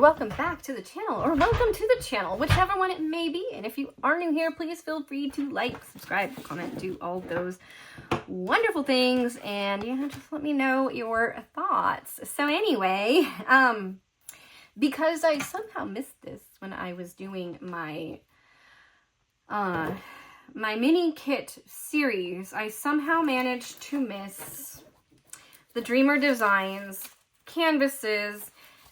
welcome back to the channel, or welcome to the channel, whichever one it may be. And if you are new here, please feel free to like, subscribe, comment, do all those wonderful things, and yeah, just let me know your thoughts. So anyway, because I somehow missed this when I was doing my my mini kit series, I somehow managed to miss the Dreamer Designs canvases.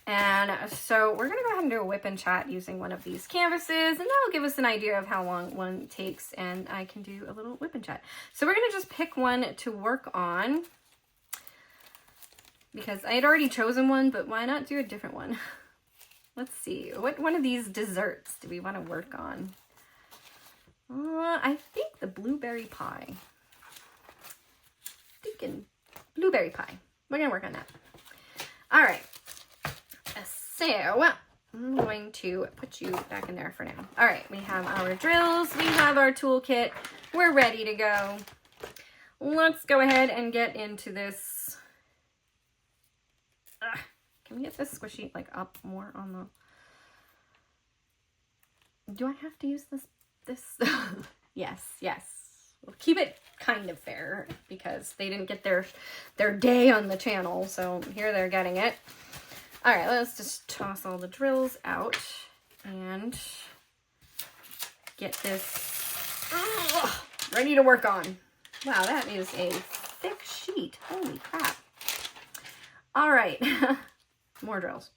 And so we're going to go ahead and do a WIP and Chat using one of these canvases, and that'll give us an idea of how long one takes, and I can do a little WIP and Chat. So we're going to just pick one to work on, because I had already chosen one, but why not do a different one? Let's see, what one of these desserts do we want to work on? I think the blueberry pie. Thinking blueberry pie. We're going to work on that. All right. So, I'm going to put you back in there for now. All right, we have our drills. We have our toolkit. We're ready to go. Let's go ahead and get into this. Can we get this squishy, like, up more on the... Do I have to use this? Yes. We'll keep it kind of fair, because they didn't get their day on the channel, so here they're getting it. All right, let's just toss all the drills out and get this ready to work on. Wow, that is a thick sheet. Holy crap. All right, more drills.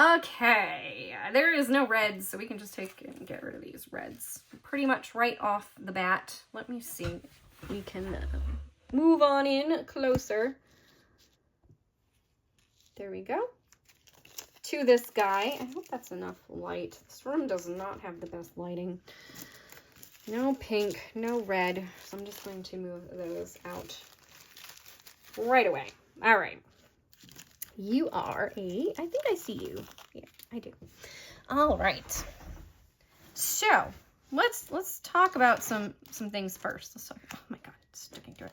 Okay, there is no reds, so we can just take and get rid of these reds pretty much right off the bat. Let me see if we can move on in closer. There we go. To this guy. I hope that's enough light. This room does not have the best lighting. No pink, no red. So I'm just going to move those out right away. All right. You are I think I see you. Yeah, I do. All right. So let's talk about some things first. Let's talk, oh my God, it's sticking to it.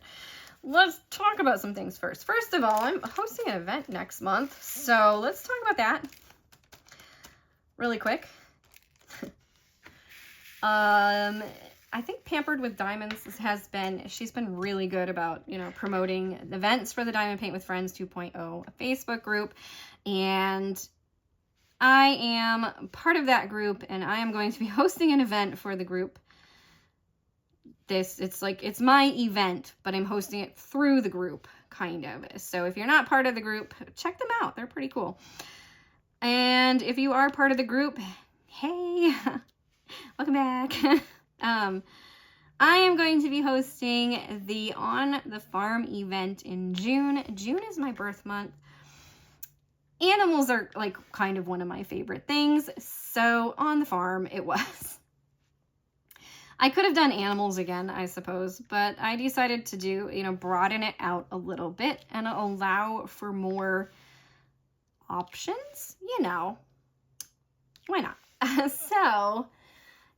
Let's talk about some things first. First of all, I'm hosting an event next month, so let's talk about that really quick. I think Pampered with Diamonds she's been really good about, promoting events for the Diamond Paint with Friends 2.0 Facebook group, and I am part of that group, and I am going to be hosting an event for the group. It's my event, but I'm hosting it through the group, kind of. So if you're not part of the group, check them out. They're pretty cool. And if you are part of the group, hey, welcome back. I am going to be hosting the On the Farm event in June. June is my birth month. Animals are kind of one of my favorite things. So on the farm it was. I could have done animals again, I suppose, but I decided to do, broaden it out a little bit and allow for more options, why not? So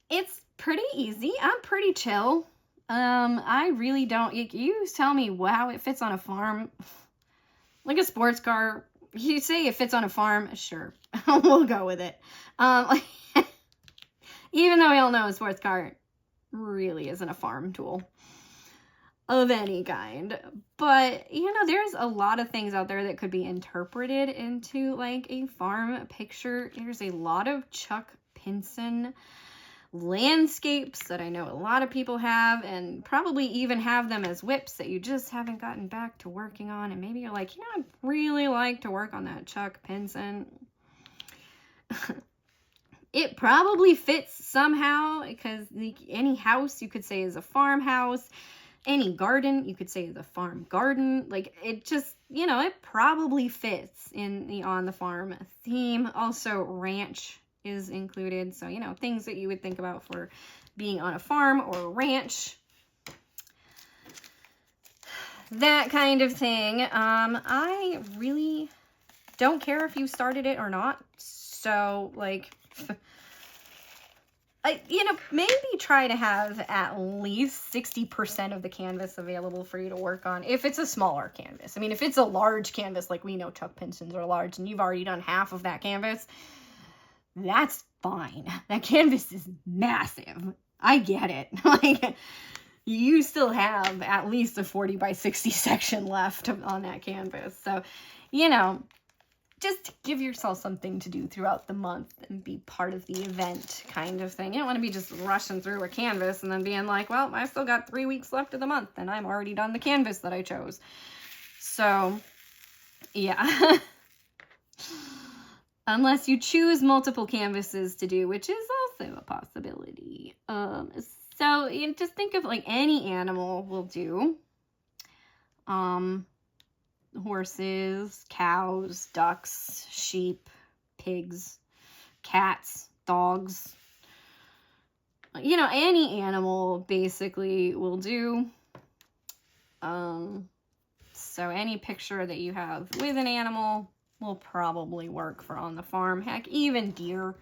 it's pretty easy. I'm pretty chill. I really don't, you tell me, wow, it fits on a farm, like a sports car. You say it fits on a farm, sure, we'll go with it. Even though we all know a sports car really isn't a farm tool of any kind, but there's a lot of things out there that could be interpreted into like a farm picture. There's a lot of Chuck Pinson landscapes that I know a lot of people have, and probably even have them as whips that you just haven't gotten back to working on, and maybe you're like, I'd really like to work on that Chuck Pinson. It probably fits somehow, because any house you could say is a farmhouse. Any garden you could say is a farm garden. It just, it probably fits in the On the Farm theme. Also, ranch is included. So, things that you would think about for being on a farm or a ranch. That kind of thing. I really don't care if you started it or not. So, you know, maybe try to have at least 60% of the canvas available for you to work on if it's a smaller canvas. I mean, if it's a large canvas, like we know Chuck Pinsons are large and you've already done half of that canvas, that's fine. That canvas is massive. I get it. Like, you still have at least a 40 by 60 section left on that canvas. So, you know, just give yourself something to do throughout the month and be part of the event kind of thing. You don't want to be just rushing through a canvas and then being like, well, I've still got 3 weeks left of the month and I'm already done the canvas that I chose. So, yeah. Unless you choose multiple canvases to do, which is also a possibility. So you know, just think of like any animal will do. Horses, cows, ducks, sheep, pigs, cats, dogs. You know, any animal basically will do. So any picture that you have with an animal will probably work for on the farm. Heck, even deer.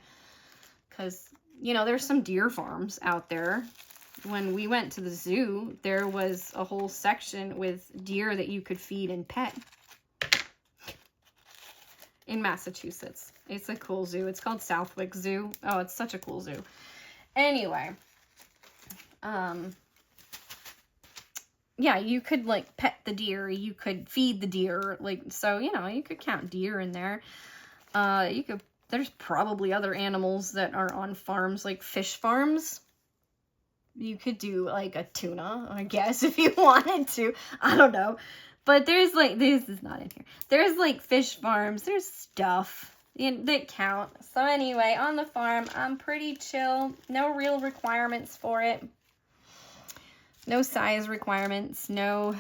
Because, you know, there's some deer farms out there. When we went to the zoo, there was a whole section with deer that you could feed and pet in Massachusetts. It's a cool zoo. It's called Southwick Zoo. Oh, it's such a cool zoo. Anyway, yeah, you could like pet the deer. You could feed the deer. Like, so, you know, you could count deer in there. There's probably other animals that are on farms, like fish farms. You could do like a tuna, I guess, if you wanted to. I don't know. But there's like, this is not in here. There's like fish farms. There's stuff that count. So anyway, on the farm, I'm pretty chill. No real requirements for it. No size requirements. No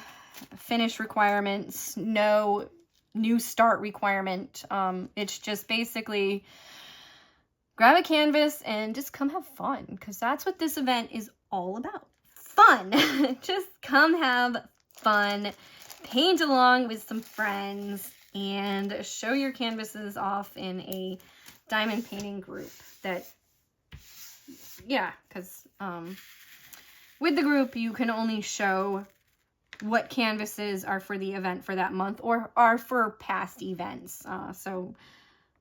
finish requirements. No new start requirement. It's just basically grab a canvas and just come have fun, because that's what this event is all about. Fun. Just come have fun, paint along with some friends, and show your canvases off in a diamond painting group. That, yeah, because with the group you can only show what canvases are for the event for that month or are for past events. So,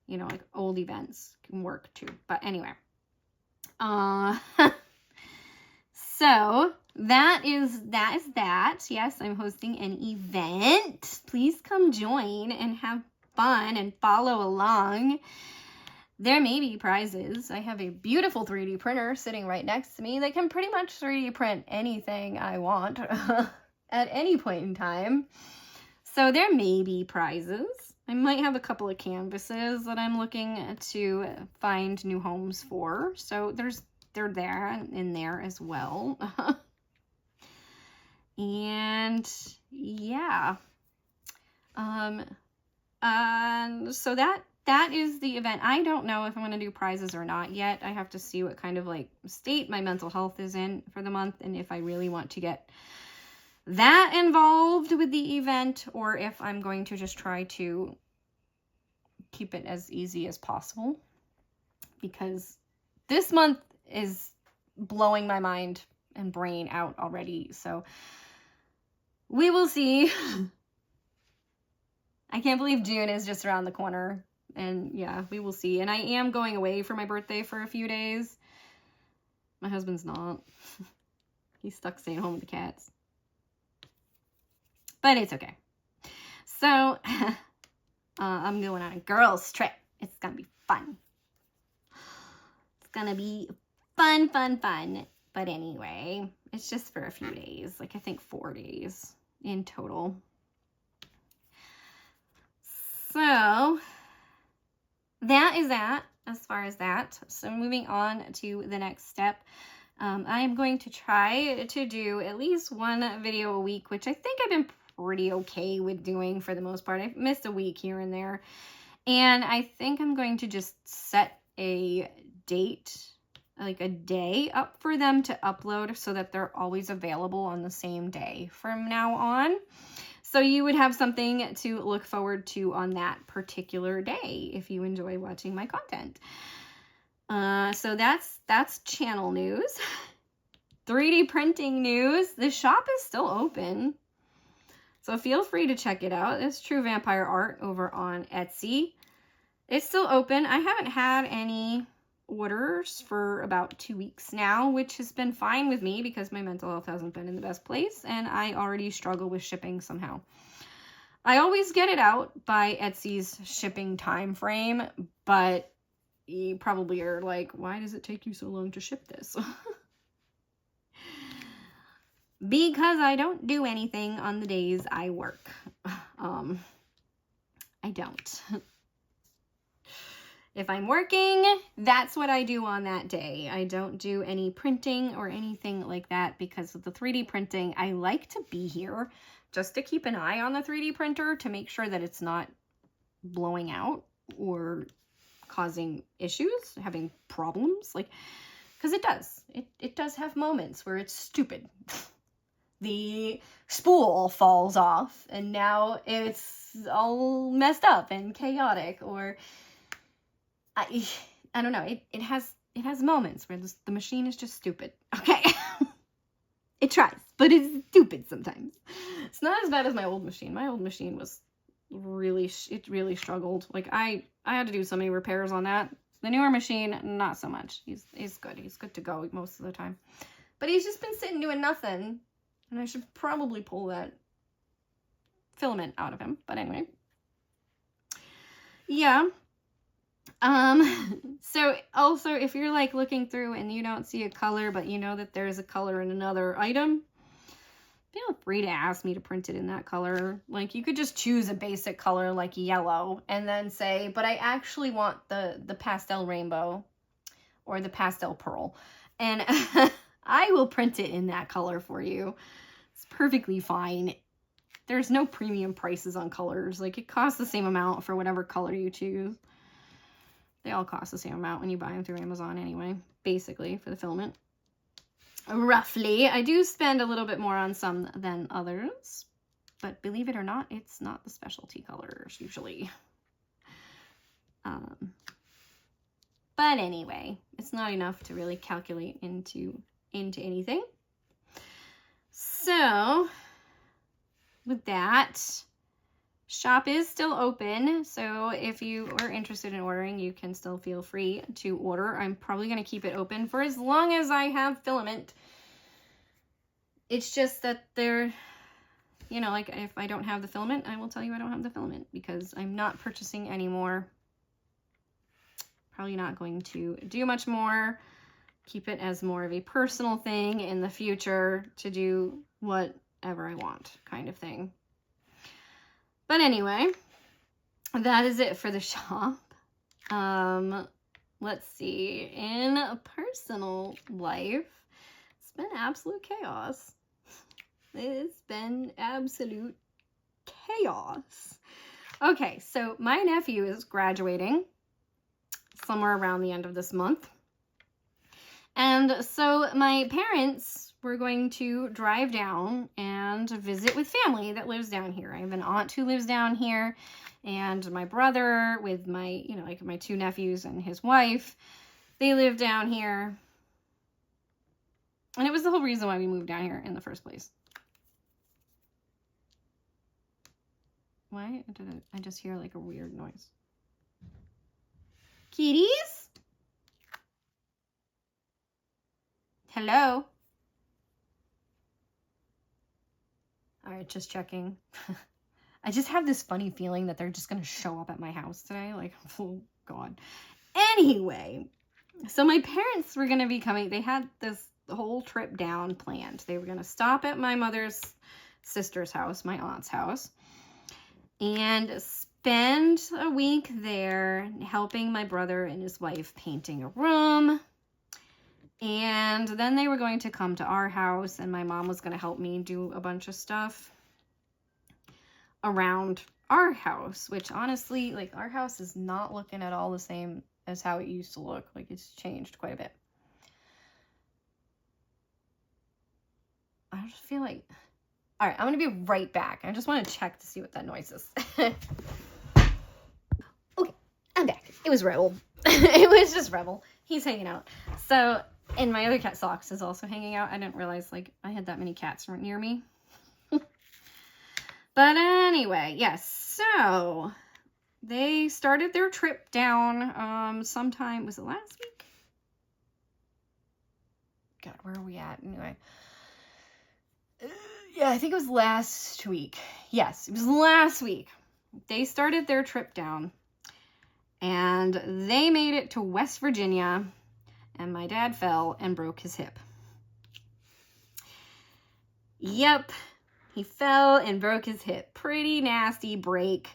you know, like old events can work too. But anyway, so that is that. Yes, I'm hosting an event. Please come join and have fun and follow along. There may be prizes. I have a beautiful 3D printer sitting right next to me that can pretty much 3D print anything I want at any point in time. So there may be prizes. I might have a couple of canvases that I'm looking to find new homes for. So they're there in there as well. And yeah. So that is the event. I don't know if I'm going to do prizes or not yet. I have to see what kind of like state my mental health is in for the month, and if I really want to get that involved with the event, or if I'm going to just try to keep it as easy as possible, because this month is blowing my mind and brain out already. So we will see. I can't believe June is just around the corner, and yeah, we will see. And I am going away for my birthday for a few days. My husband's not. He's stuck staying home with the cats. But it's okay. So, I'm going on a girls' trip. It's gonna be fun. It's gonna be fun. But anyway, it's just for a few days. Like, I think 4 days in total. So, that is that as far as that. So, moving on to the next step. I am going to try to do at least one video a week, which I think I've been pretty okay with doing for the most part. I've missed a week here and there. And I think I'm going to just set a date, like a day up for them to upload so that they're always available on the same day from now on. So you would have something to look forward to on that particular day if you enjoy watching my content. So that's channel news. 3D printing news. The shop is still open, so feel free to check it out. It's Truvampire art over on Etsy. It's still open. I haven't had any orders for about 2 weeks now, which has been fine with me because my mental health hasn't been in the best place and I already struggle with shipping somehow. I always get it out by Etsy's shipping time frame, but you probably are like, why does it take you so long to ship this? Because I don't do anything on the days I work. I don't. If I'm working, that's what I do on that day. I don't do any printing or anything like that because of the 3D printing. I like to be here just to keep an eye on the 3D printer to make sure that it's not blowing out or causing issues, having problems. Like, because it does. It does have moments where it's stupid. The spool falls off and now it's all messed up and chaotic, or I don't know. It has moments where the machine is just stupid. Okay. It tries, but it's stupid sometimes. It's not as bad as my old machine. My old machine was really struggled. Like I had to do so many repairs on that. The newer machine, not so much. He's good. He's good to go most of the time. But he's just been sitting doing nothing. And I should probably pull that filament out of him. But anyway. Yeah. So also if you're like looking through and you don't see a color, but you know that there's a color in another item, feel free to ask me to print it in that color. Like you could just choose a basic color like yellow and then say, but I actually want the pastel rainbow or the pastel pearl. And I will print it in that color for you. It's perfectly fine. There's no premium prices on colors. Like it costs the same amount for whatever color you choose. They all cost the same amount when you buy them through Amazon anyway, basically, for the filament. Roughly. I do spend a little bit more on some than others, but believe it or not, it's not the specialty colors usually. But anyway, it's not enough to really calculate into anything. So, with that, shop is still open, so if you are interested in ordering, you can still feel free to order. I'm probably going to keep it open for as long as I have filament. It's just that there, you know, like if I don't have the filament, I will tell you I don't have the filament because I'm not purchasing anymore. Probably not going to do much more. Keep it as more of a personal thing in the future to do whatever I want kind of thing. But anyway, that is it for the shop. Let's see. In a personal life, it's been absolute chaos. It's been absolute chaos. Okay, so my nephew is graduating somewhere around the end of this month. And so my parents were going to drive down and visit with family that lives down here. I have an aunt who lives down here and my brother with my, you know, like my two nephews and his wife. They live down here. And it was the whole reason why we moved down here in the first place. Why did I just hear like a weird noise? Kitties? Hello? All right, just checking. I just have this funny feeling that they're just going to show up at my house today. Like, oh, God. Anyway, so my parents were going to be coming. They had this whole trip down planned. They were going to stop at my mother's sister's house, my aunt's house, and spend a week there helping my brother and his wife painting a room. And then they were going to come to our house and my mom was going to help me do a bunch of stuff around our house, which honestly, like our house is not looking at all the same as how it used to look. Like it's changed quite a bit. I just feel like, all right, I'm going to be right back. I just want to check to see what that noise is. Okay, I'm back. It was Rebel. It was just Rebel. he's hanging out. So, and my other cat Socks is also hanging out. I didn't realize like I had that many cats near me. But anyway, yes, so they started their trip down sometime, was it last week? God, where are we at anyway? Yeah, I think it was last week. Yes, it was last week. They started their trip down and they made it to West Virginia and my dad fell and broke his hip. Yep. He fell and broke his hip. Pretty nasty break.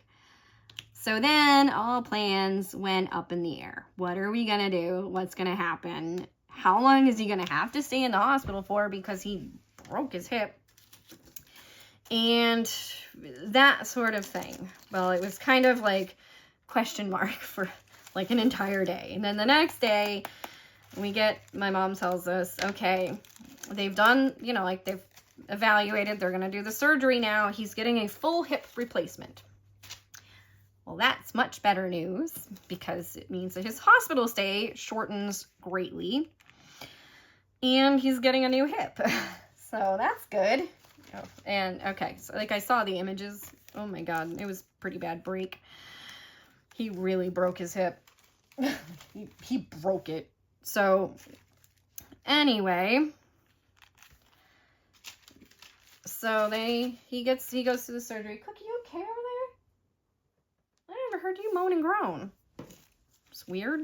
So then all plans went up in the air. What are we gonna do? What's gonna happen? How long is he gonna have to stay in the hospital for because he broke his hip? And that sort of thing. Well, it was kind of like question mark for like an entire day. And then the next day, my mom tells us, okay, they've done, you know, like they've evaluated, they're going to do the surgery now. He's getting a full hip replacement. Well, that's much better news because it means that his hospital stay shortens greatly and he's getting a new hip. So that's good. Oh, and okay, so like I saw the images. Oh my God, it was a pretty bad break. He really broke his hip. he broke it. So anyway, so he goes to the surgery. Cookie, you okay over there? I never heard you moan and groan. It's weird.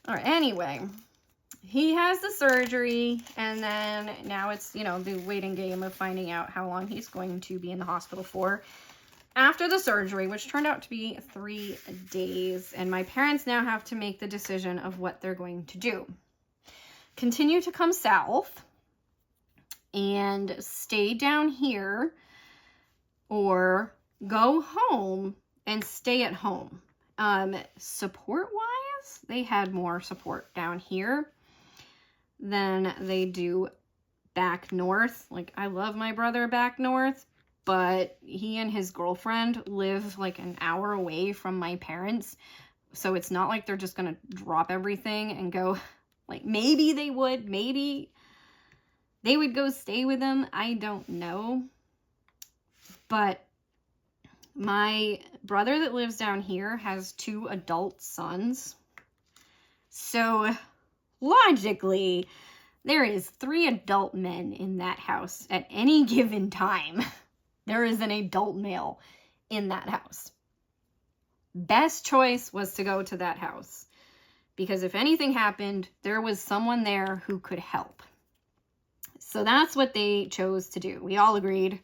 All right, anyway, he has the surgery and then now it's, you know, the waiting game of finding out how long he's going to be in the hospital for after the surgery, which turned out to be 3 days. And my parents now have to make the decision of what they're going to do. Continue to come south and stay down here or go home and stay at home. Support-wise, they had more support down here than they do back north. Like, I love my brother back north, but he and his girlfriend live like an hour away from my parents. So it's not like they're just going to drop everything and go, like, maybe they would, maybe they would go stay with them. I don't know. But my brother that lives down here has 2 adult sons. So logically, there is 3 adult men in that house at any given time. There is an adult male in that house. Best choice was to go to that house because if anything happened, there was someone there who could help. So that's what they chose to do. We all agreed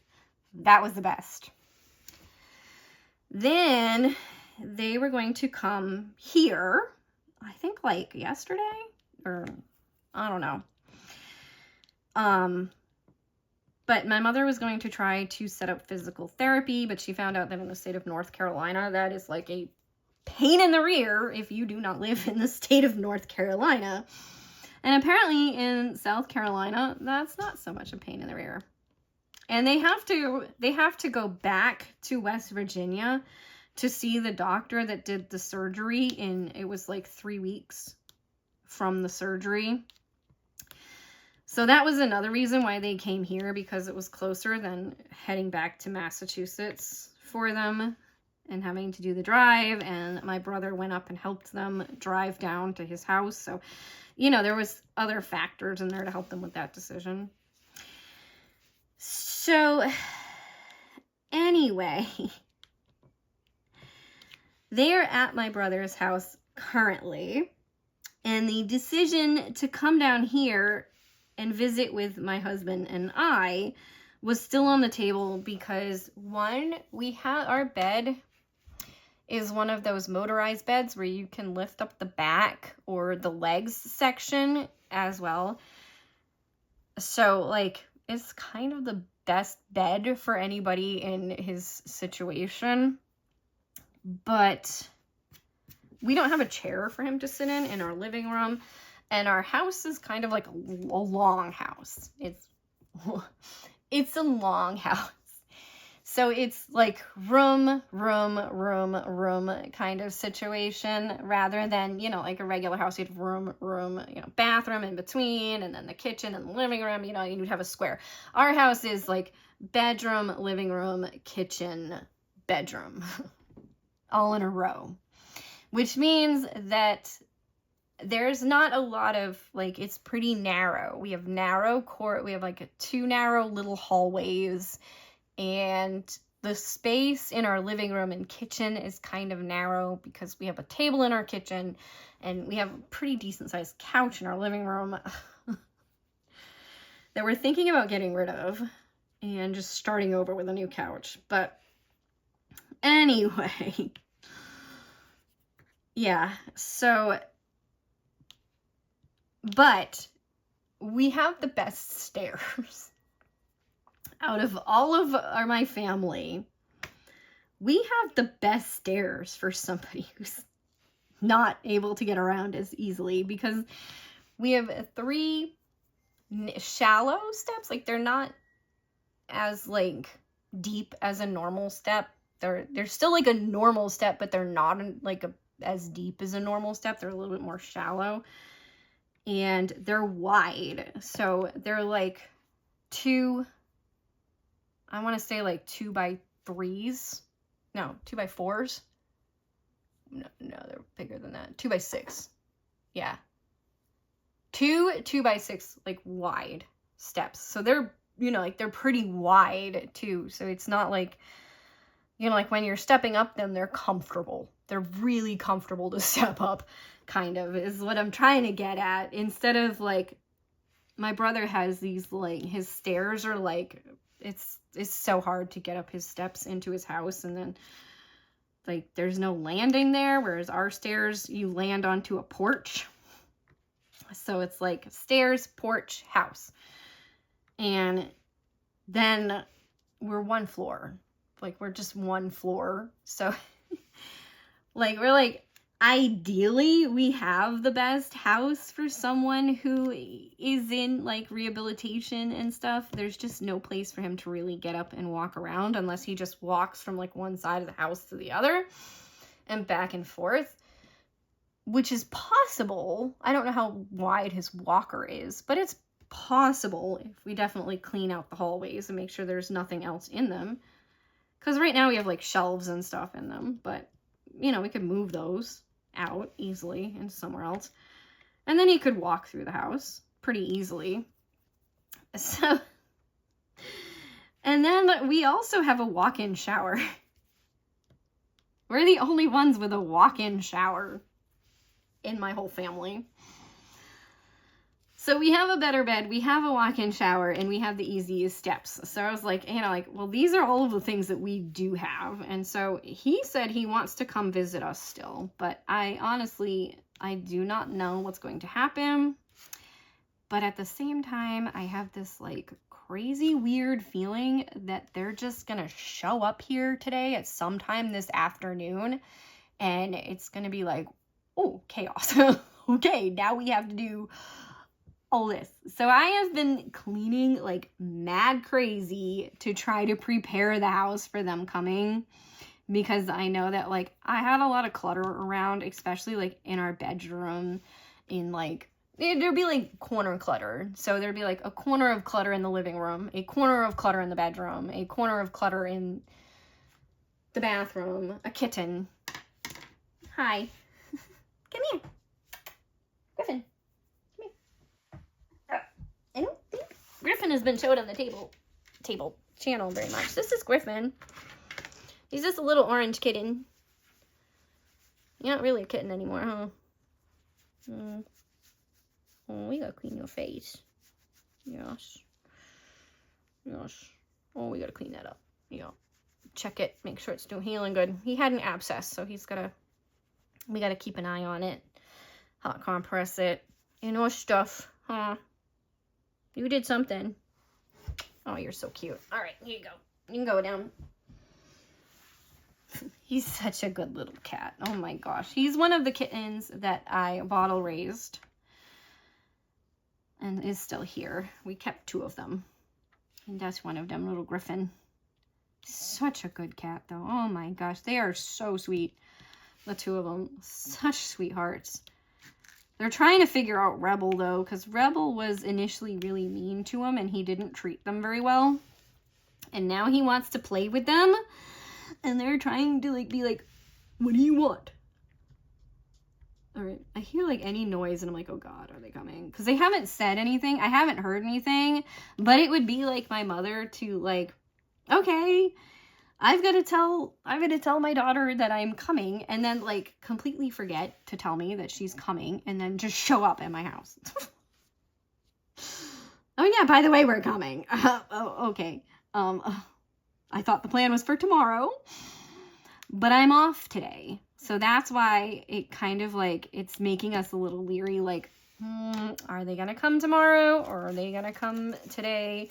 that was the best. Then they were going to come here, I think like yesterday, or I don't know. But my mother was going to try to set up physical therapy, but she found out that in the state of North Carolina, that is like a pain in the rear if you do not live in the state of North Carolina. And apparently in South Carolina, that's not so much a pain in the rear. And they have to go back to West Virginia to see the doctor that did the surgery it was like 3 weeks from the surgery. So that was another reason why they came here, because it was closer than heading back to Massachusetts for them and having to do the drive. And my brother went up and helped them drive down to his house. So, you know, there was other factors in there to help them with that decision. So anyway, they're at my brother's house currently. And the decision to come down here and visit with my husband and I was still on the table because, one, we had our bed is one of those motorized beds where you can lift up the back or the legs section as well. So, like, it's kind of the best bed for anybody in his situation. But we don't have a chair for him to sit in our living room. And our house is kind of like a long house. It's a long house. So it's like room kind of situation rather than, you know, like a regular house. You'd have room, you know, bathroom in between, and then the kitchen and the living room, you know, you'd have a square. Our house is like bedroom, living room, kitchen, bedroom, all in a row, which means that there's not a lot of, like, it's pretty narrow. We have narrow court, we have like two narrow little hallways, and the space in our living room and kitchen is kind of narrow because we have a table in our kitchen and we have a pretty decent sized couch in our living room that we're thinking about getting rid of and just starting over with a new couch. But anyway, yeah, so, but we have the best stairs. Out of all of my family, we have the best stairs for somebody who's not able to get around as easily, because we have 3 shallow steps. Like, they're not as like deep as a normal step. They're still like a normal step, but they're not like as deep as a normal step. They're a little bit more shallow, and they're wide. So they're like 2, I want to say like 2x3s. No, 2x4s. No, they're bigger than that. 2x6. Yeah. 2x6, like, wide steps. So they're, you know, like, they're pretty wide too. So it's not like, you know, like when you're stepping up them, they're comfortable. They're really comfortable to step up, kind of, is what I'm trying to get at. Instead of like, my brother has these, like, his stairs are like, it's so hard to get up his steps into his house, and then like there's no landing there, whereas our stairs, you land onto a porch. So it's like stairs, porch, house. And then we're 1 floor. Like, we're just 1 floor. So like, we're like, ideally we have the best house for someone who is in like rehabilitation and stuff. There's just no place for him to really get up and walk around unless he just walks from like one side of the house to the other and back and forth, which is possible. I don't know how wide his walker is, but it's possible if we definitely clean out the hallways and make sure there's nothing else in them. Because right now we have like shelves and stuff in them, but you know, we could move those out easily and somewhere else. And then he could walk through the house pretty easily. So, and then we also have a walk-in shower. We're the only ones with a walk-in shower in my whole family. So we have a better bed, we have a walk-in shower, and we have the easiest steps. So I was like, you know, like, well, these are all of the things that we do have. And so he said he wants to come visit us still, but I do not know what's going to happen. But at the same time, I have this like crazy weird feeling that they're just gonna show up here today at some time this afternoon, and it's gonna be like, oh, chaos. Okay, now we have to do all this. So I have been cleaning like mad crazy to try to prepare the house for them coming, because I know that like I had a lot of clutter around, especially like in our bedroom, in like, there'd be like corner clutter. So there'd be like a corner of clutter in the living room, a corner of clutter in the bedroom, a corner of clutter in the bathroom, a kitten. Hi. Come here. Griffin. I don't think Griffin has been showed on the table channel very much. This is Griffin. He's just a little orange kitten. You're not really a kitten anymore, huh? Oh, we gotta clean your face. Yes. Yes. Oh, we gotta clean that up. Yeah. Check it. Make sure it's still healing good. He had an abscess, so we gotta keep an eye on it. Hot compress it. You know, stuff, huh? You did something. Oh, you're so cute. All right, here you go. You can go down. He's such a good little cat. Oh my gosh. He's one of the kittens that I bottle raised and is still here. We kept 2 of them. And that's one of them, little Griffin. Such a good cat, though. Oh my gosh, they are so sweet. The two of them, such sweethearts. They're trying to figure out Rebel, though, because Rebel was initially really mean to him, and he didn't treat them very well. And now he wants to play with them, and they're trying to, like, be like, what do you want? All right, I hear, like, any noise, and I'm like, oh, God, are they coming? Because they haven't said anything. I haven't heard anything, but it would be like my mother to, like, okay, I've got to tell my daughter that I'm coming, and then, like, completely forget to tell me that she's coming, and then just show up at my house. Oh, yeah, by the way, we're coming. Oh, okay. I thought the plan was for tomorrow, but I'm off today. So that's why it kind of, like, it's making us a little leery, like, are they going to come tomorrow, or are they going to come today?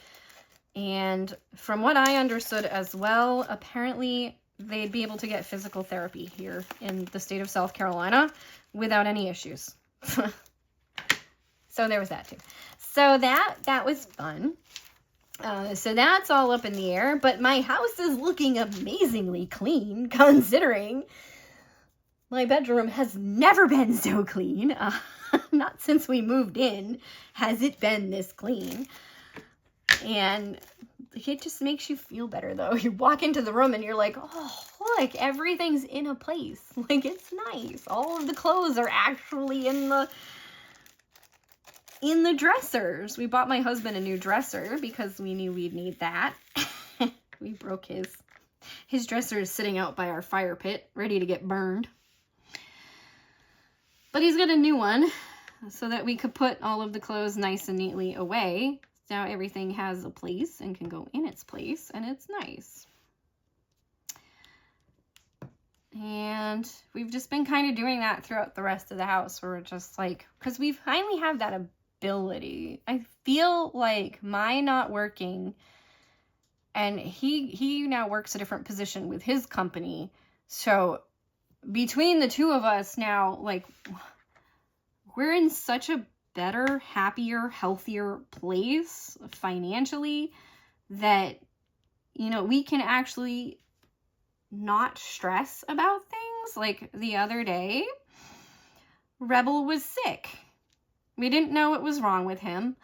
And from what I understood as well, apparently they'd be able to get physical therapy here in the state of South Carolina without any issues. So there was that too. So that was fun. So that's all up in the air, but my house is looking amazingly clean considering my bedroom has never been so clean. Not since we moved in has it been this clean. And it just makes you feel better, though. You walk into the room and you're like, oh, look, everything's in a place. Like, it's nice. All of the clothes are actually in the dressers. We bought my husband a new dresser because we knew we'd need that. We broke his. His dresser is sitting out by our fire pit, ready to get burned. But he's got a new one so that we could put all of the clothes nice and neatly away. Now everything has a place and can go in its place, and it's nice. And we've just been kind of doing that throughout the rest of the house, where we're just like, because we finally have that ability. I feel like my not working, and he now works a different position with his company. So between the two of us now, like, we're in such a better, happier, healthier place financially that, you know, we can actually not stress about things. Like the other day, Rebel was sick. We didn't know what was wrong with him.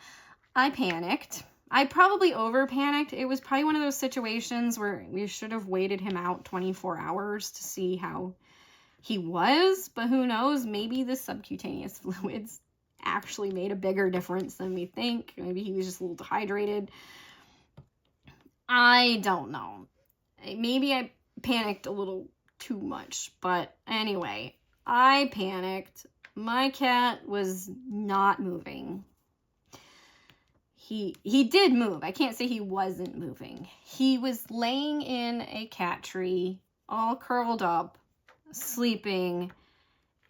I panicked. I probably over panicked. It was probably one of those situations where we should have waited him out 24 hours to see how he was, but who knows? Maybe the subcutaneous fluids actually made a bigger difference than we think. Maybe he was just a little dehydrated. I don't know. Maybe I panicked a little too much, but anyway, I panicked. My cat was not moving. He did move. I can't say he wasn't moving. He was laying in a cat tree, all curled up, sleeping.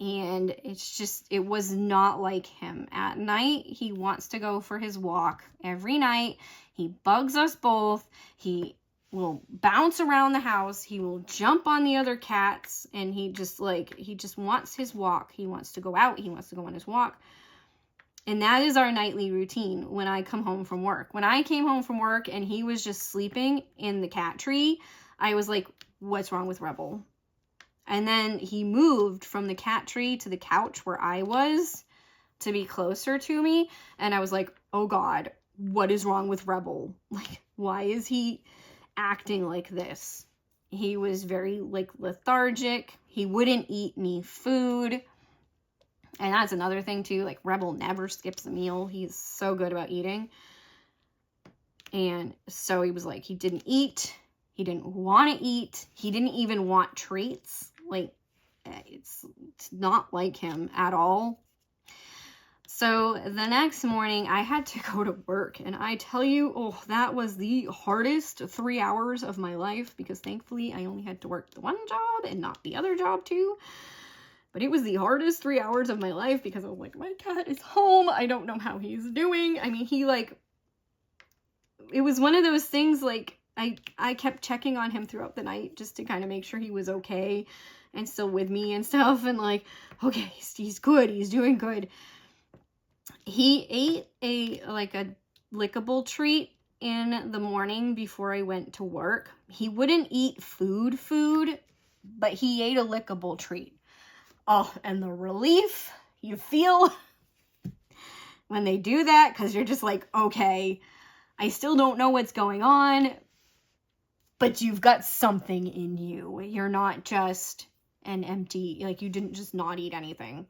And it's just, it was not like him. At night, he wants to go for his walk every night. He bugs us both. He will bounce around the house. He will jump on the other cats. And he just wants his walk. He wants to go out. He wants to go on his walk. And that is our nightly routine when I come home from work. When I came home from work and he was just sleeping in the cat tree, I was like, what's wrong with Rebel? And then he moved from the cat tree to the couch where I was to be closer to me. And I was like, oh God, what is wrong with Rebel? Like, why is he acting like this? He was very, like, lethargic. He wouldn't eat any food. And that's another thing too. Like, Rebel never skips a meal. He's so good about eating. And so he was like, he didn't eat. He didn't want to eat. He didn't even want treats. Like, it's not like him at all. So the next morning I had to go to work, and I tell you, oh, that was the hardest 3 hours of my life, because thankfully I only had to work the one job and not the other job too. But it was the hardest 3 hours of my life because I was like, my cat is home. I don't know how he's doing. I mean, he, like, it was one of those things, like, I kept checking on him throughout the night just to kind of make sure he was okay and still with me and stuff. And like, okay, he's good. He's doing good. He ate a lickable treat in the morning before I went to work. He wouldn't eat food, but he ate a lickable treat. Oh, and the relief you feel when they do that, because you're just like, okay, I still don't know what's going on, but you've got something in you. You're not just an empty, like you didn't just not eat anything.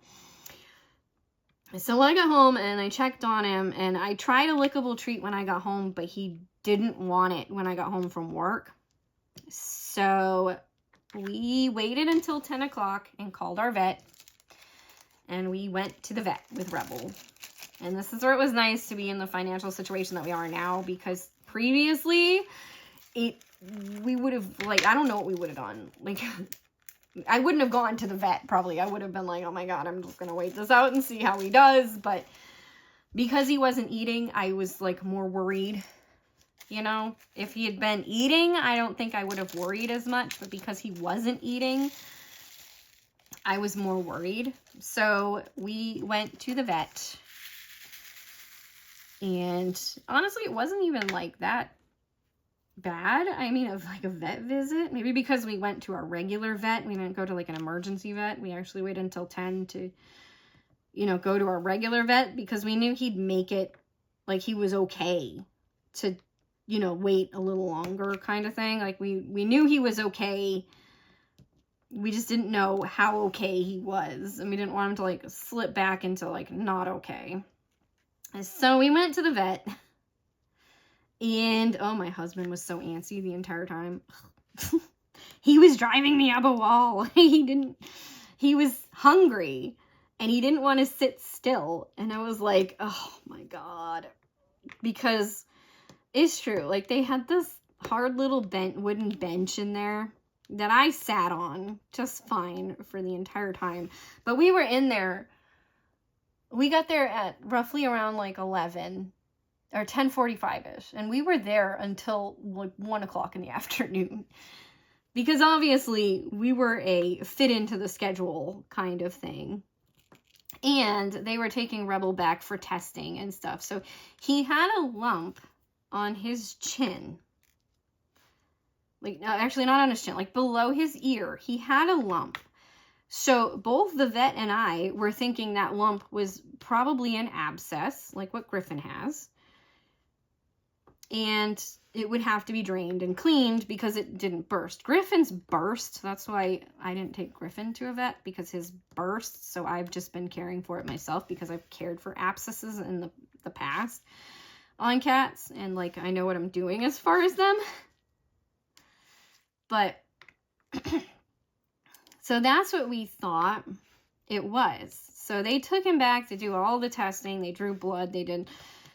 So I got home and I checked on him, and I tried a lickable treat when I got home, but he didn't want it when I got home from work. So we waited until 10 o'clock and called our vet, and we went to the vet with Rebel. And this is where it was nice to be in the financial situation that we are now, because previously we would have, like, I don't know what we would have done. Like, I wouldn't have gone to the vet, probably. I would have been like, oh my God, I'm just going to wait this out and see how he does. But because he wasn't eating, I was, like, more worried. You know, if he had been eating, I don't think I would have worried as much. But because he wasn't eating, I was more worried. So we went to the vet. And honestly, it wasn't even, like, that bad. I mean, of like a vet visit, maybe because we went to our regular vet. We didn't go to like an emergency vet. We actually waited until 10 to, you know, go to our regular vet, because we knew he'd make it, like he was okay to, you know, wait a little longer kind of thing. Like we knew he was okay. We just didn't know how okay he was, and we didn't want him to like slip back into like not okay. So we went to the vet. And, oh, my husband was so antsy the entire time. He was driving me up a wall. He was hungry, and he didn't want to sit still. And I was like, oh my God. Because it's true. Like, they had this hard little wooden bench in there that I sat on just fine for the entire time. But we were in there. We got there at roughly around like 11 or 10:45-ish, and we were there until like 1 o'clock in the afternoon, because obviously we were a fit into the schedule kind of thing, and they were taking Rebel back for testing and stuff. So he had a lump on his chin, like actually not on his chin, like below his ear. He had a lump. So both the vet and I were thinking that lump was probably an abscess, like what Griffin has. And it would have to be drained and cleaned because it didn't burst. Griffin's burst. That's why I didn't take Griffin to a vet, because his burst. So I've just been caring for it myself, because I've cared for abscesses in the past on cats. And like, I know what I'm doing as far as them. But so that's what we thought it was. So they took him back to do all the testing. They drew blood. They did,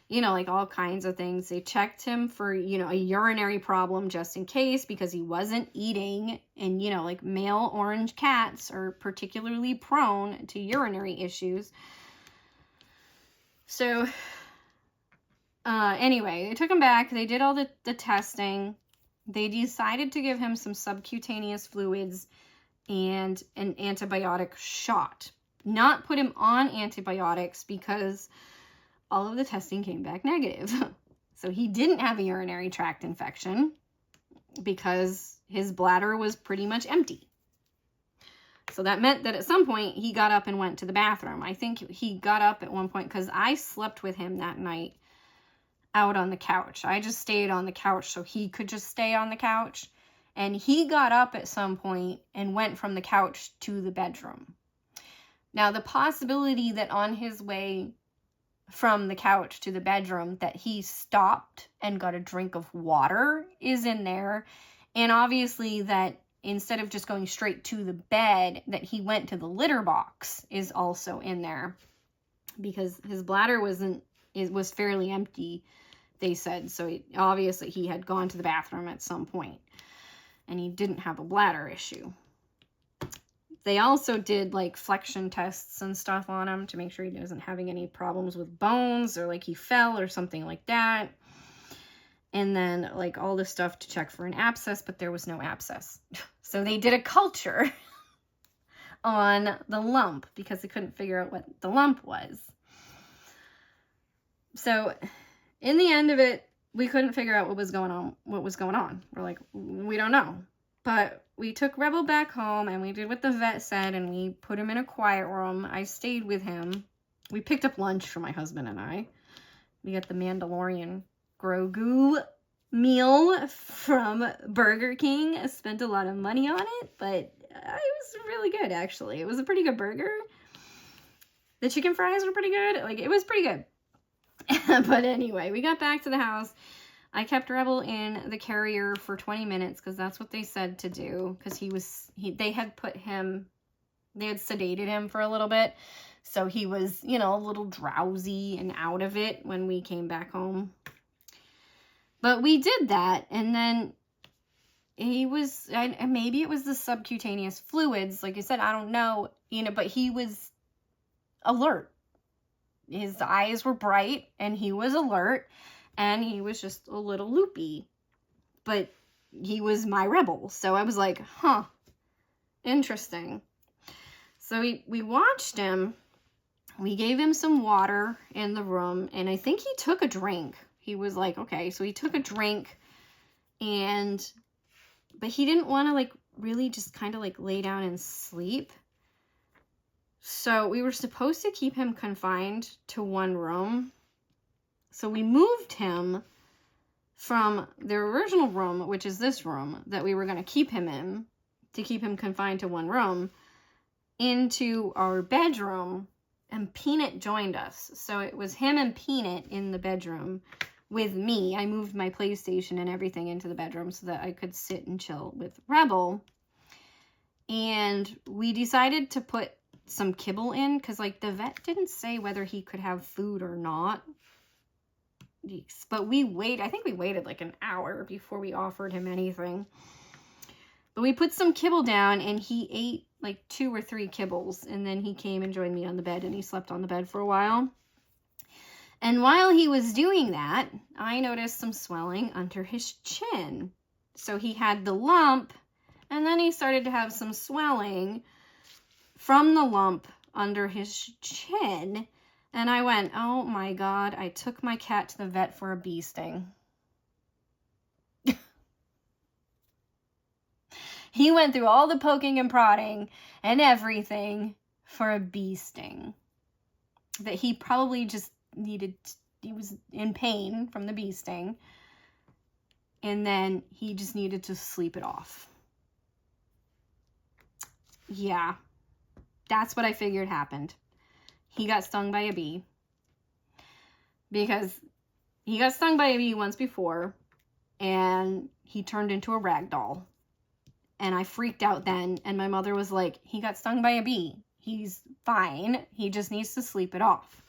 you know, like all kinds of things. They checked him for, you know, a urinary problem just in case, because he wasn't eating. And, you know, like male orange cats are particularly prone to urinary issues. So, anyway, they took him back. They did all the testing. They decided to give him some subcutaneous fluids and an antibiotic shot. Not put him on antibiotics, because all of the testing came back negative. So he didn't have a urinary tract infection, because his bladder was pretty much empty. So that meant that at some point he got up and went to the bathroom. I think he got up at one point, because I slept with him that night out on the couch. I just stayed on the couch so he could just stay on the couch. And he got up at some point and went from the couch to the bedroom. Now, the possibility that on his way from the couch to the bedroom that he stopped and got a drink of water is in there. And obviously that instead of just going straight to the bed, that he went to the litter box is also in there, because his bladder was fairly empty, they said. So obviously he had gone to the bathroom at some point, and he didn't have a bladder issue. They also did like flexion tests and stuff on him to make sure he wasn't having any problems with bones, or like he fell or something like that. And then like all this stuff to check for an abscess, but there was no abscess. So they did a culture on the lump, because they couldn't figure out what the lump was. So in the end of it, we couldn't figure out what was going on. We're like, we don't know. But we took Rebel back home, and we did what the vet said, and we put him in a quiet room. I stayed with him. We picked up lunch for my husband and I. We got the Mandalorian Grogu meal from Burger King. I spent a lot of money on it, but it was really good, actually. It was a pretty good burger. The chicken fries were pretty good. Like, it was pretty good. But anyway, we got back to the house. I kept Rebel in the carrier for 20 minutes because that's what they said to do. Because they had sedated him for a little bit. So he was, you know, a little drowsy and out of it when we came back home. But we did that, and then he was, and maybe it was the subcutaneous fluids. Like I said, I don't know, you know, but he was alert. His eyes were bright, and he was alert, and he was just a little loopy. But he was my Rebel, so I was like, huh, interesting. So we watched him. We gave him some water in the room, and I think he took a drink. He was like, okay, so he took a drink, but he didn't want to, like, really just kind of, like, lay down and sleep. So we were supposed to keep him confined to one room. So we moved him from the original room, which is this room that we were going to keep him in, to keep him confined to one room, into our bedroom, and Peanut joined us. So it was him and Peanut in the bedroom with me. I moved my PlayStation and everything into the bedroom so that I could sit and chill with Rebel. And we decided to put some kibble in because, like, the vet didn't say whether he could have food or not. But I think we waited like an hour before we offered him anything. But we put some kibble down, and he ate like 2 or 3 kibbles, and then he came and joined me on the bed, and he slept on the bed for a while. And while he was doing that, I noticed some swelling under his chin. So he had the lump, and then he started to have some swelling from the lump under his chin. And I went, oh my God, I took my cat to the vet for a bee sting. He went through all the poking and prodding and everything for a bee sting that he probably just needed. He was in pain from the bee sting, and then he just needed to sleep it off. Yeah, that's what I figured happened. He got stung by a bee because he got stung by a bee once before, and he turned into a rag doll. And I freaked out then, and my mother was like, he got stung by a bee. He's fine. He just needs to sleep it off.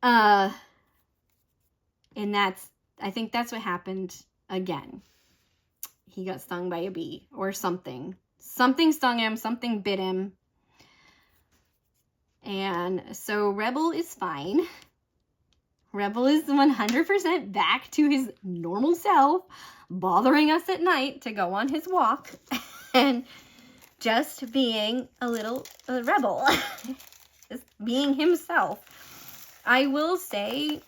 And I think that's what happened again. He got stung by a bee or something. Something stung him, something bit him. And so Rebel is fine. Rebel is 100% back to his normal self, bothering us at night to go on his walk and just being a little rebel, just being himself. I will say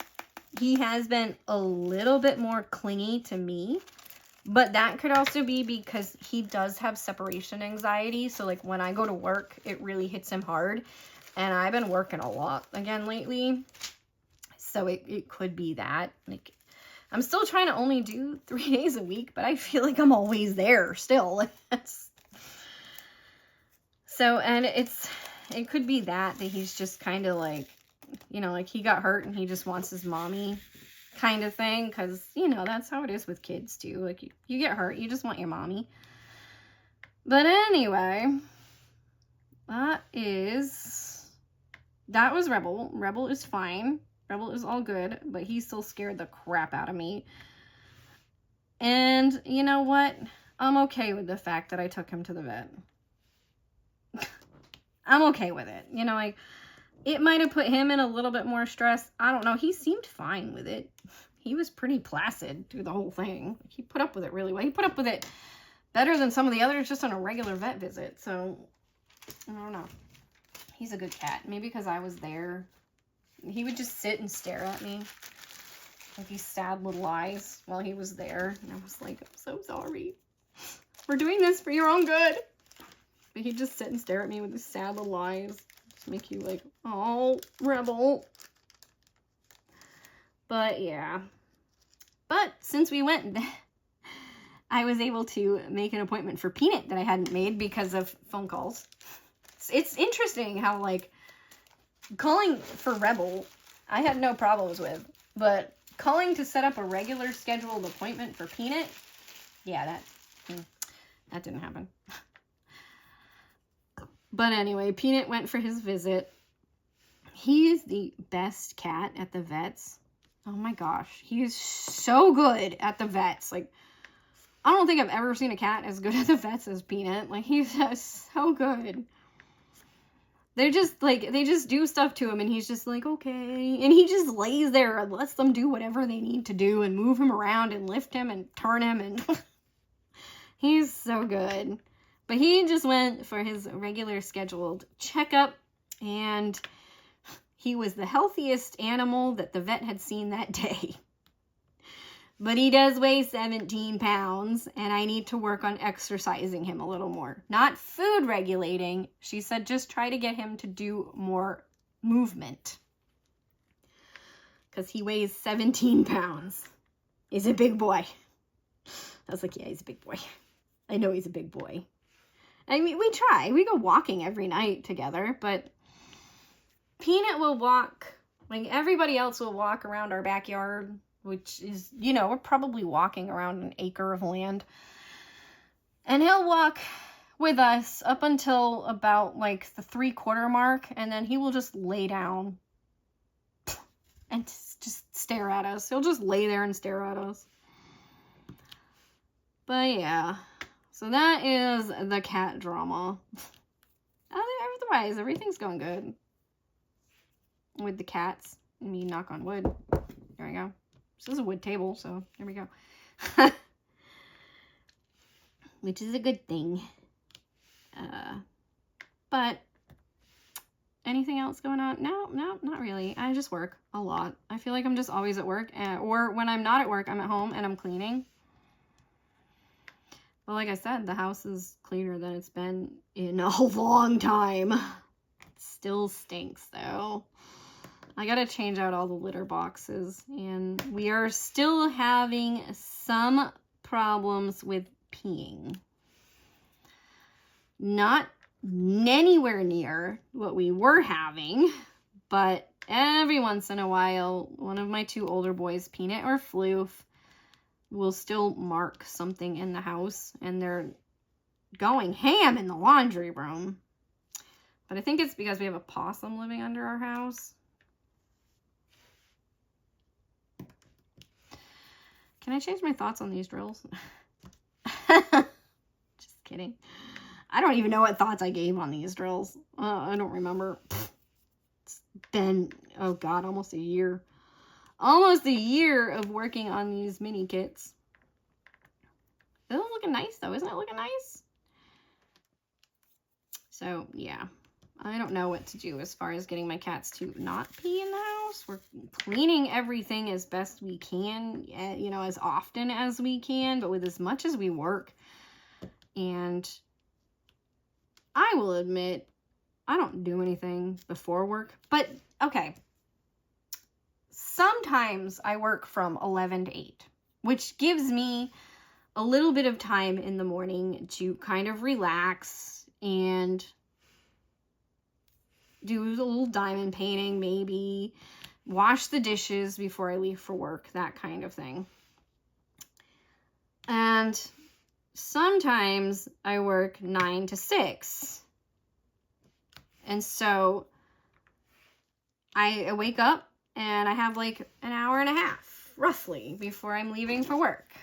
he has been a little bit more clingy to me, but that could also be because he does have separation anxiety. So like when I go to work, it really hits him hard, and I've been working a lot again lately. So it could be that. Like, I'm still trying to only do 3 days a week, but I feel like I'm always there still. So, and it could be that he's just kind of like, you know, like he got hurt and he just wants his mommy kind of thing. Because, you know, that's how it is with kids too. Like you get hurt, you just want your mommy. But anyway, that was Rebel. Rebel is fine. Rebel is all good, but he still scared the crap out of me. And you know what? I'm okay with the fact that I took him to the vet. I'm okay with it. You know, like, it might have put him in a little bit more stress. I don't know. He seemed fine with it. He was pretty placid through the whole thing. He put up with it really well. He put up with it better than some of the others just on a regular vet visit. So, I don't know. He's a good cat. Maybe because I was there. He would just sit and stare at me with these sad little eyes while he was there. And I was like, I'm so sorry. We're doing this for your own good. But he'd just sit and stare at me with these sad little eyes. Just make you like, oh, rebel. But yeah. But since we went, I was able to make an appointment for Peanut that I hadn't made because of phone calls. It's interesting how, like, calling for Rebel, I had no problems with. But calling to set up a regular scheduled appointment for Peanut, yeah, that didn't happen. But anyway, Peanut went for his visit. He is the best cat at the vets. Oh my gosh, he is so good at the vets. Like, I don't think I've ever seen a cat as good at the vets as Peanut. Like, he's so good. They just do stuff to him, and he's just like, okay. And he just lays there and lets them do whatever they need to do and move him around and lift him and turn him. And he's so good. But he just went for his regular scheduled checkup, and he was the healthiest animal that the vet had seen that day. But he does weigh 17 pounds, and I need to work on exercising him a little more. Not food regulating. She said just try to get him to do more movement. Because he weighs 17 pounds. He's a big boy. I was like, yeah, he's a big boy. I know he's a big boy. I mean, we try. We go walking every night together, but Peanut will walk, like everybody else will walk around our backyard, which is, you know, we're probably walking around an acre of land. And he'll walk with us up until about like the 3/4 mark, and then he will just lay down and just stare at us. He'll just lay there and stare at us. But yeah, so that is the cat drama. Otherwise, everything's going good with the cats. I mean, knock on wood. There we go. This is a wood table, so there we go. Which is a good thing. But anything else going on? No, not really. I just work a lot. I feel like I'm just always at work. Or when I'm not at work, I'm at home and I'm cleaning. But like I said, the house is cleaner than it's been in a long time. It still stinks, though. I gotta change out all the litter boxes, and we are still having some problems with peeing. Not anywhere near what we were having, but every once in a while, one of my 2 older boys, Peanut or Floof, will still mark something in the house, and they're going ham in the laundry room. But I think it's because we have a possum living under our house. Can I change my thoughts on these drills? Just kidding. I don't even know what thoughts I gave on these drills. I don't remember. It's been, oh God, almost a year. Almost a year of working on these mini kits. It's looking nice though. Isn't it looking nice? So yeah, I don't know what to do as far as getting my cats to not pee in the house. We're cleaning everything as best we can, you know, as often as we can, but with as much as we work. And I will admit, I don't do anything before work, but okay. Sometimes I work from 11 to 8, which gives me a little bit of time in the morning to kind of relax and do a little diamond painting, maybe wash the dishes before I leave for work, that kind of thing. And sometimes I work 9 to 6. And so I wake up and I have like an hour and a half, roughly, before I'm leaving for work.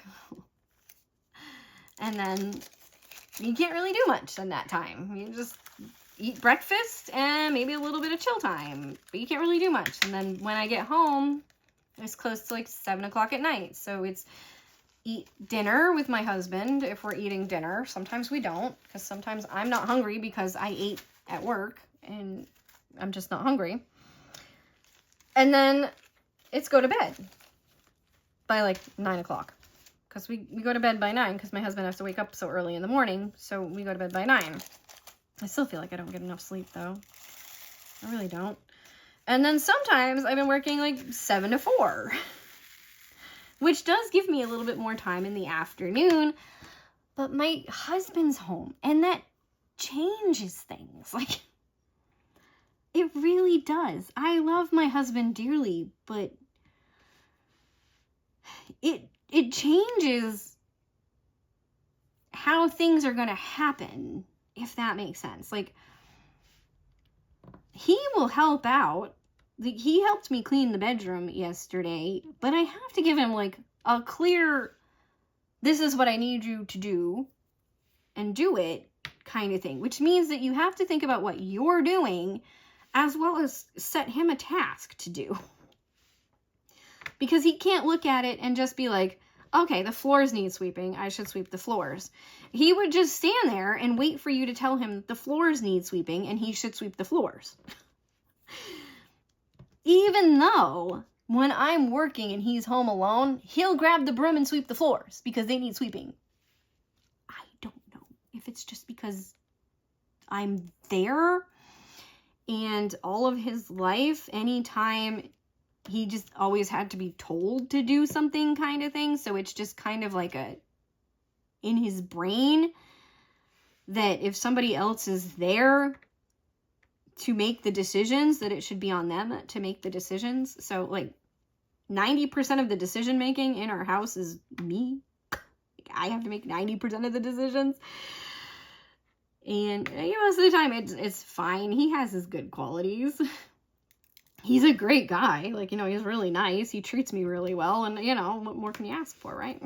And then you can't really do much in that time. You just eat breakfast and maybe a little bit of chill time, but you can't really do much. And then when I get home, it's close to like 7 o'clock at night. So it's eat dinner with my husband if we're eating dinner. Sometimes we don't, because sometimes I'm not hungry because I ate at work and I'm just not hungry. And then it's go to bed by like 9 o'clock. Because we go to bed by 9 because my husband has to wake up so early in the morning. So we go to bed by 9. I still feel like I don't get enough sleep though. I really don't. And then sometimes I've been working like 7 to 4. Which does give me a little bit more time in the afternoon. But my husband's home. And that changes things. Like, it really does. I love my husband dearly. But it changes how things are going to happen, if that makes sense. Like, he will help out. Like, he helped me clean the bedroom yesterday, but I have to give him, like, a clear, this is what I need you to do, and do it kind of thing. Which means that you have to think about what you're doing, as well as set him a task to do. Because he can't look at it and just be like, okay, the floors need sweeping, I should sweep the floors. He would just stand there and wait for you to tell him the floors need sweeping and he should sweep the floors. Even though when I'm working and he's home alone, he'll grab the broom and sweep the floors because they need sweeping. I don't know if it's just because I'm there, and all of his life, anytime he just always had to be told to do something kind of thing. So it's just kind of like in his brain that if somebody else is there to make the decisions, that it should be on them to make the decisions. So like 90% of the decision making in our house is me. I have to make 90% of the decisions. And most of the time it's fine. He has his good qualities. He's a great guy. Like, he's really nice. He treats me really well. And, what more can you ask for, right?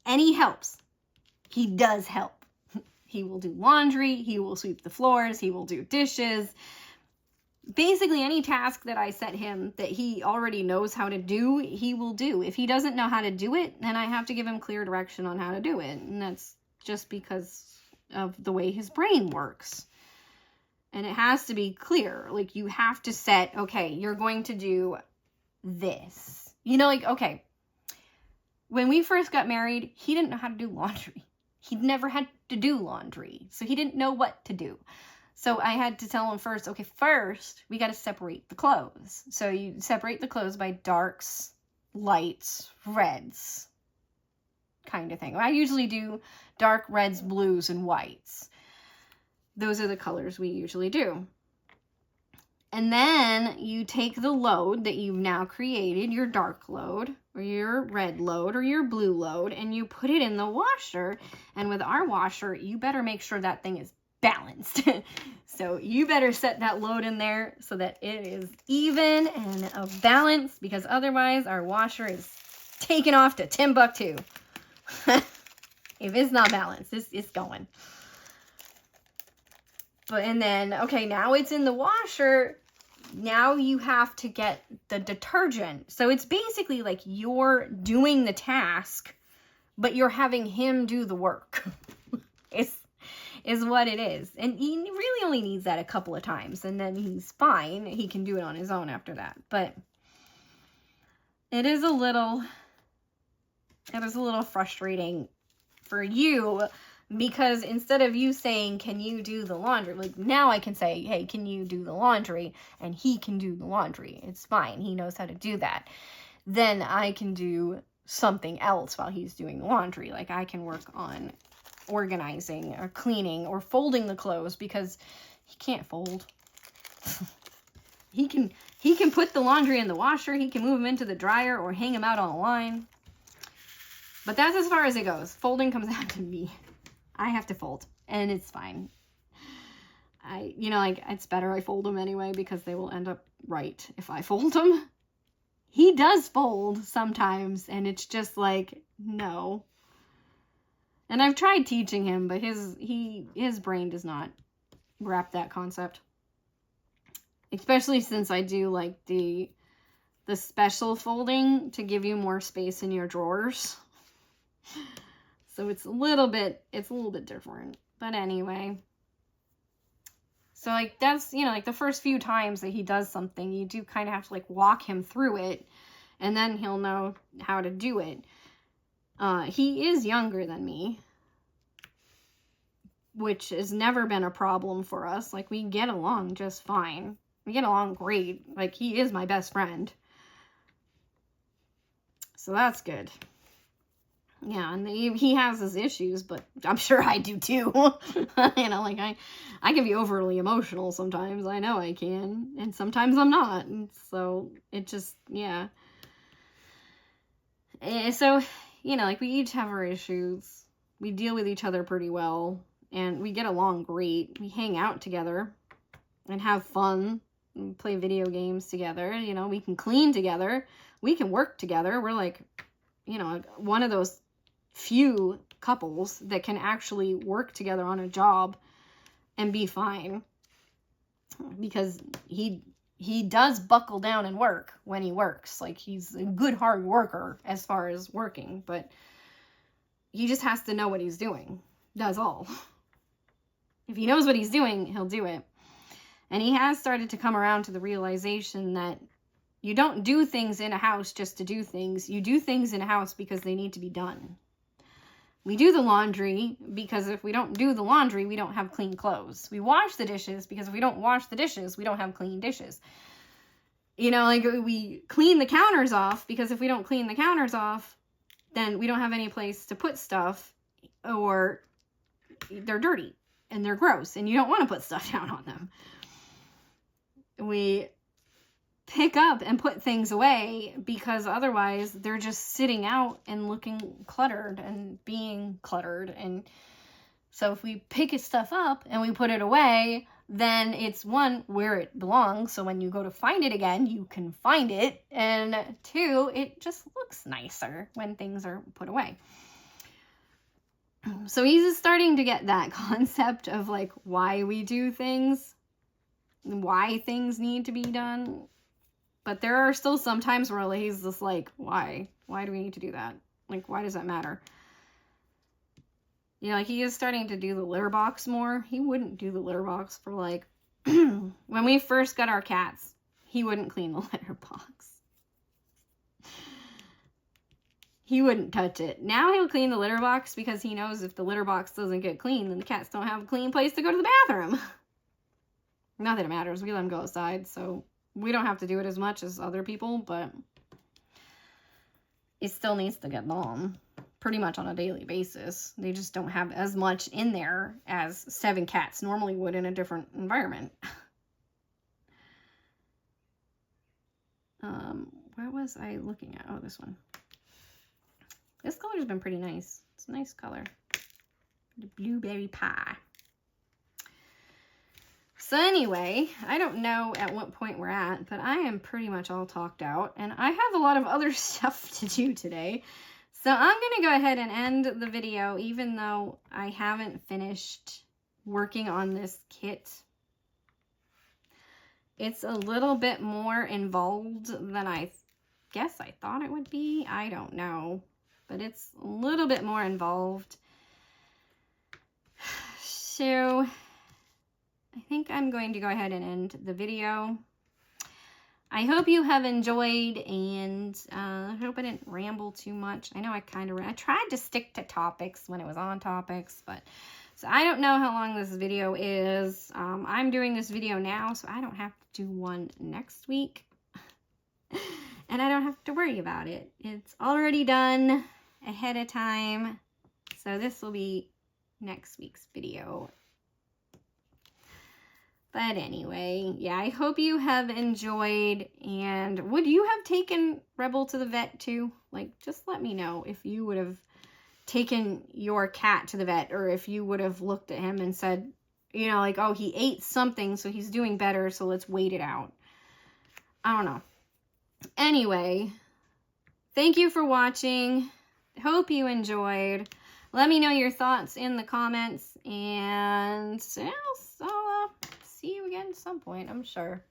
And he helps. He does help. He will do laundry. He will sweep the floors. He will do dishes. Basically, any task that I set him that he already knows how to do, he will do. If he doesn't know how to do it, then I have to give him clear direction on how to do it. And that's just because of the way his brain works. And it has to be clear. Like, you have to set, okay, you're going to do this. Okay, when we first got married, he didn't know how to do laundry. He'd never had to do laundry. So he didn't know what to do. So I had to tell him first, okay, first, we got to separate the clothes. So you separate the clothes by darks, lights, reds, kind of thing. I usually do dark reds, blues, and whites. Those are the colors we usually do. And then you take the load that you've now created, your dark load, or your red load, or your blue load, and you put it in the washer. And with our washer, you better make sure that thing is balanced. So you better set that load in there so that it is even and of balance, because otherwise our washer is taken off to Timbuktu. If it's not balanced, it's going. And then, okay, now it's in the washer. Now you have to get the detergent. So it's basically like you're doing the task, but you're having him do the work. is what it is. And he really only needs that a couple of times, and then he's fine. He can do it on his own after that. But it is a little frustrating for you, because instead of you saying, can you do the laundry? Like, now I can say, hey, can you do the laundry? And he can do the laundry. It's fine. He knows how to do that. Then I can do something else while he's doing the laundry. Like, I can work on organizing or cleaning or folding the clothes, because he can't fold. He can put the laundry in the washer. He can move them into the dryer or hang them out on a line. But that's as far as it goes. Folding comes down to me. I have to fold, and it's fine. It's better I fold them anyway, because they will end up right if I fold them. He does fold sometimes, and it's just like, no. And I've tried teaching him, but his brain does not wrap that concept. Especially since I do like the special folding to give you more space in your drawers. So it's a little bit different. But anyway. So, like, that's, you know, like, the first few times that he does something, you do kind of have to, like, walk him through it, and then he'll know how to do it. He is younger than me, which has never been a problem for us. Like, we get along just fine. We get along great. Like, he is my best friend. So that's good. Yeah, and he has his issues, but I'm sure I do too. You know, like, I can be overly emotional sometimes. I know I can. And sometimes I'm not. And so, it just, yeah. So, you know, like, we each have our issues. We deal with each other pretty well. And we get along great. We hang out together and have fun and play video games together. You know, we can clean together. We can work together. We're like, you know, one of those few couples that can actually work together on a job and be fine. Because he does buckle down and work when he works. Like, he's a good hard worker as far as working. But he just has to know what he's doing. That's all. If he knows what he's doing, he'll do it. And he has started to come around to the realization that you don't do things in a house just to do things. You do things in a house because they need to be done. We do the laundry because if we don't do the laundry, we don't have clean clothes. We wash the dishes because if we don't wash the dishes, we don't have clean dishes. You know, like, we clean the counters off because if we don't clean the counters off, then we don't have any place to put stuff, or they're dirty and they're gross and you don't want to put stuff down on them. We pick up and put things away because otherwise they're just sitting out and looking cluttered and being cluttered. And so if we pick his stuff up and we put it away, then it's, one, where it belongs, so when you go to find it again, you can find it, and two, it just looks nicer when things are put away. So he's starting to get that concept of, like, why we do things, why things need to be done. But there are still some times where he's just like, why? Why do we need to do that? Like, why does that matter? You know, like, he is starting to do the litter box more. He wouldn't do the litter box for, like, when we first got our cats, he wouldn't clean the litter box. He wouldn't touch it. Now he'll clean the litter box because he knows if the litter box doesn't get clean, then the cats don't have a clean place to go to the bathroom. Not that it matters. We let them go outside, so we don't have to do it as much as other people, but it still needs to get done pretty much on a daily basis. They just don't have as much in there as 7 cats normally would in a different environment. Where was I looking at? Oh, this one. This color's been pretty nice. It's a nice color. The blueberry pie. So anyway, I don't know at what point we're at, but I am pretty much all talked out, and I have a lot of other stuff to do today. So I'm going to go ahead and end the video, even though I haven't finished working on this kit. It's a little bit more involved than I guess I thought it would be. I don't know, but it's a little bit more involved. So I think I'm going to go ahead and end the video. I hope you have enjoyed, and I hope I didn't ramble too much. I know I tried to stick to topics when it was on topics, but so I don't know how long this video is. I'm doing this video now, so I don't have to do one next week. And I don't have to worry about it. It's already done ahead of time. So this will be next week's video. But anyway, yeah, I hope you have enjoyed. And would you have taken Rebel to the vet too? Like, just let me know if you would have taken your cat to the vet, or if you would have looked at him and said, you know, like, oh, he ate something, so he's doing better, so let's wait it out. I don't know. Anyway, thank you for watching. Hope you enjoyed. Let me know your thoughts in the comments, and I'll see you again at some point, I'm sure.